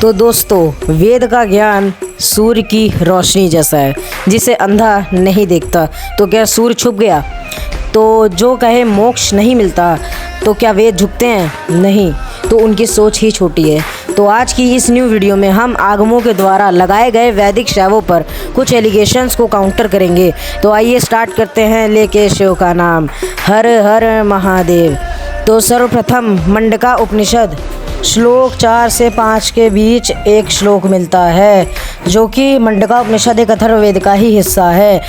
तो दोस्तों, वेद का ज्ञान सूर्य की रोशनी जैसा है, जिसे अंधा नहीं देखता। तो क्या सूर्य छुप गया? तो जो कहे मोक्ष नहीं मिलता, तो क्या वेद झुकते हैं? नहीं, तो उनकी सोच ही छोटी है। तो आज की इस न्यू वीडियो में हम आगमों के द्वारा लगाए गए वैदिक शैवों पर कुछ एलिगेशंस को काउंटर करेंगे। तो आइए स्टार्ट करते हैं, लेके शिव का नाम। हर हर महादेव। तो सर्वप्रथम मंडका उपनिषद श्लोक 4 से 5 के बीच एक श्लोक मिलता है, जो कि मंडका उपनिषद एक अथर्ववेद का ही हिस्सा है।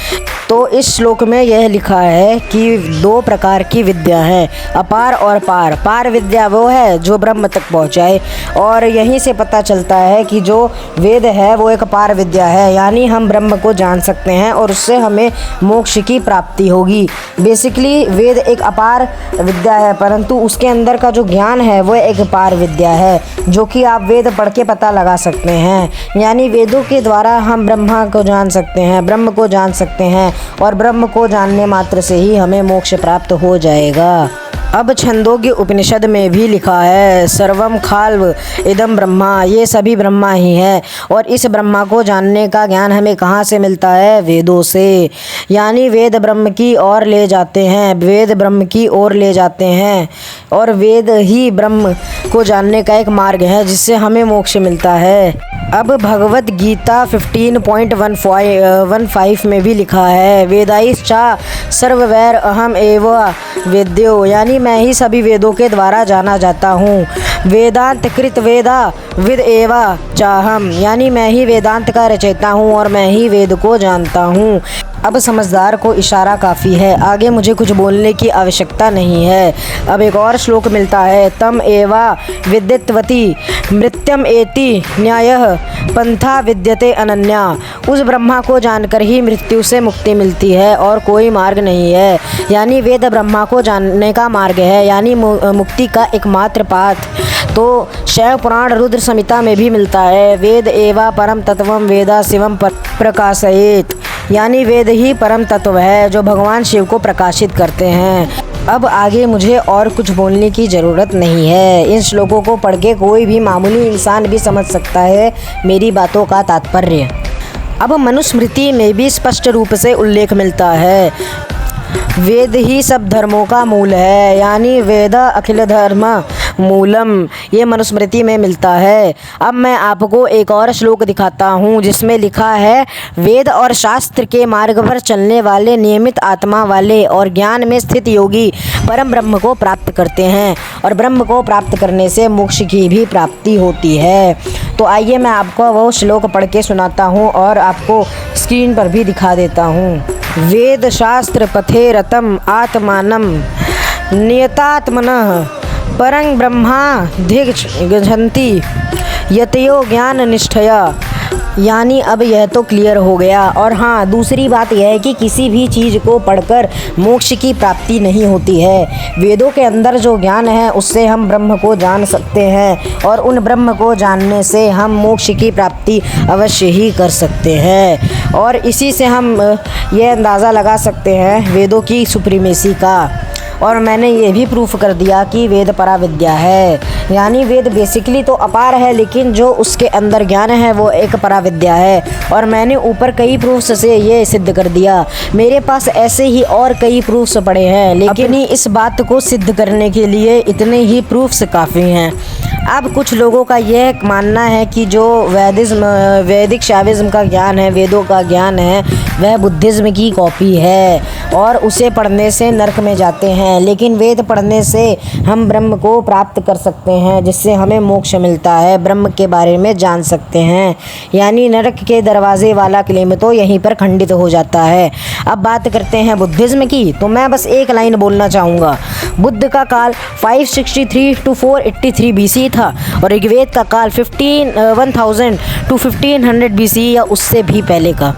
तो इस श्लोक में यह लिखा है कि 2 प्रकार की विद्या है, अपार और पार। पार विद्या वो है जो ब्रह्म तक पहुँचाए, और यहीं से पता चलता है कि जो वेद है वो एक पार विद्या है, यानी हम ब्रह्म को जान सकते हैं और उससे हमें मोक्ष की प्राप्ति होगी। बेसिकली वेद एक अपार विद्या है, परंतु उसके अंदर का जो ज्ञान है वो एक पार विद्या है, जो कि आप वेद पढ़ के पता लगा सकते हैं। यानी वेदों के द्वारा हम ब्रह्मा को जान सकते हैं, ब्रह्म को जान सकते हैं, और ब्रह्म को जानने मात्र से ही हमें मोक्ष प्राप्त हो जाएगा। अब छंदोग्य उपनिषद में भी लिखा है, सर्वम खाल्व इदम ब्रह्मा, ये सभी ब्रह्मा ही है। और इस ब्रह्मा को जानने का ज्ञान हमें कहाँ से मिलता है? वेदों से। यानी वेद ब्रह्म की ओर ले जाते हैं, वेद ब्रह्म की ओर ले जाते हैं, और वेद ही ब्रह्म को जानने का एक मार्ग है जिससे हमें मोक्ष मिलता है। अब भगवत गीता 15.15 में भी लिखा है, वेदाईश्चा सर्ववैर अहम एव वेद्यो, यानी मैं ही सभी वेदों के द्वारा जाना जाता हूँ। वेदांत कृत वेदा विद एवा चाहम, यानी मैं ही वेदांत का रचयिता हूँ और मैं ही वेद को जानता हूँ। अब समझदार को इशारा काफ़ी है, आगे मुझे कुछ बोलने की आवश्यकता नहीं है। अब एक और श्लोक मिलता है, तम एवा विदितवती मृत्यम एति न्यायः पंथा विद्यते अनन्या, उस ब्रह्मा को जानकर ही मृत्यु से मुक्ति मिलती है और कोई मार्ग नहीं है। यानी वेद ब्रह्मा को जानने का मार्ग है, यानी मुक्ति का एकमात्र पाथ। तो शैव पुराण रुद्र संहिता में भी मिलता है, वेद एवा परम तत्वम वेदा शिवम प्रकाशयेत, यानी वेद ही परम तत्व है जो भगवान शिव को प्रकाशित करते हैं। अब आगे मुझे और कुछ बोलने की ज़रूरत नहीं है। इन श्लोकों को पढ़ के कोई भी मामूली इंसान भी समझ सकता है मेरी बातों का तात्पर्य। अब मनुस्मृति में भी स्पष्ट रूप से उल्लेख मिलता है, वेद ही सब धर्मों का मूल है, यानी वेद अखिल धर्म मूलम, ये मनुस्मृति में मिलता है। अब मैं आपको एक और श्लोक दिखाता हूँ जिसमें लिखा है, वेद और शास्त्र के मार्ग पर चलने वाले नियमित आत्मा वाले और ज्ञान में स्थित योगी परम ब्रह्म को प्राप्त करते हैं, और ब्रह्म को प्राप्त करने से मोक्ष की भी प्राप्ति होती है। तो आइए मैं आपको वो श्लोक पढ़ के सुनाता हूँ और आपको स्क्रीन पर भी दिखा देता हूँ। वेद शास्त्र पथे रतम आत्मानम नियतात्मनः परं ब्रह्मा धिगच्छन्ति यतयो ज्ञान निष्ठया, यानी अब यह तो क्लियर हो गया। और हाँ, दूसरी बात यह है कि किसी भी चीज़ को पढ़कर मोक्ष की प्राप्ति नहीं होती है। वेदों के अंदर जो ज्ञान है उससे हम ब्रह्म को जान सकते हैं, और उन ब्रह्म को जानने से हम मोक्ष की प्राप्ति अवश्य ही कर सकते हैं। और इसी से हम यह अंदाज़ा लगा सकते हैं वेदों की सुप्रीमेसी का। और मैंने ये भी प्रूफ कर दिया कि वेद पराविद्या है, यानी वेद बेसिकली तो अपार है, लेकिन जो उसके अंदर ज्ञान है वो एक पराविद्या है। और मैंने ऊपर कई प्रूफ्स से ये सिद्ध कर दिया। मेरे पास ऐसे ही और कई प्रूफ्स पड़े हैं, लेकिन इस बात को सिद्ध करने के लिए इतने ही प्रूफ्स काफ़ी हैं। अब कुछ लोगों का यह मानना है कि जो वैदिक शैविज्म का ज्ञान है, वेदों का ज्ञान है, वह बुद्धिज़्म की कॉपी है और उसे पढ़ने से नरक में जाते हैं। लेकिन वेद पढ़ने से हम ब्रह्म को प्राप्त कर सकते हैं, जिससे हमें मोक्ष मिलता है, ब्रह्म के बारे में जान सकते हैं। यानी नरक के दरवाजे वाला क्लेम तो यहीं पर खंडित हो जाता है। अब बात करते हैं बुद्धिज़्म की, तो मैं बस एक लाइन बोलना चाहूँगा। बुद्ध का काल 563 to 483 BC था, और ऋग्वेद का काल 1000 to 1500 BC या उससे भी पहले का।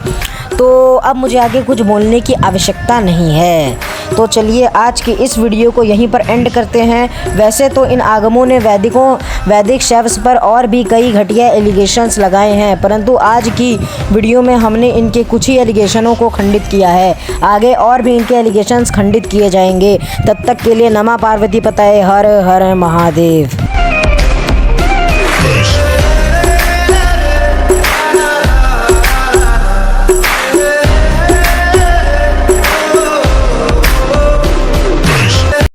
तो अब मुझे आगे कुछ बोलने की आवश्यकता नहीं है। तो चलिए आज की इस वीडियो को यहीं पर एंड करते हैं। वैसे तो इन आगमों ने वैदिक शैव्स पर और भी कई घटिया एलिगेशंस लगाए हैं, परंतु आज की वीडियो में हमने इनके कुछ ही एलिगेशनों को खंडित किया है। आगे और भी इनके एलिगेशंस खंडित किए जाएंगे। तब तक के लिए नमः पार्वती पतये हर हर महादेव।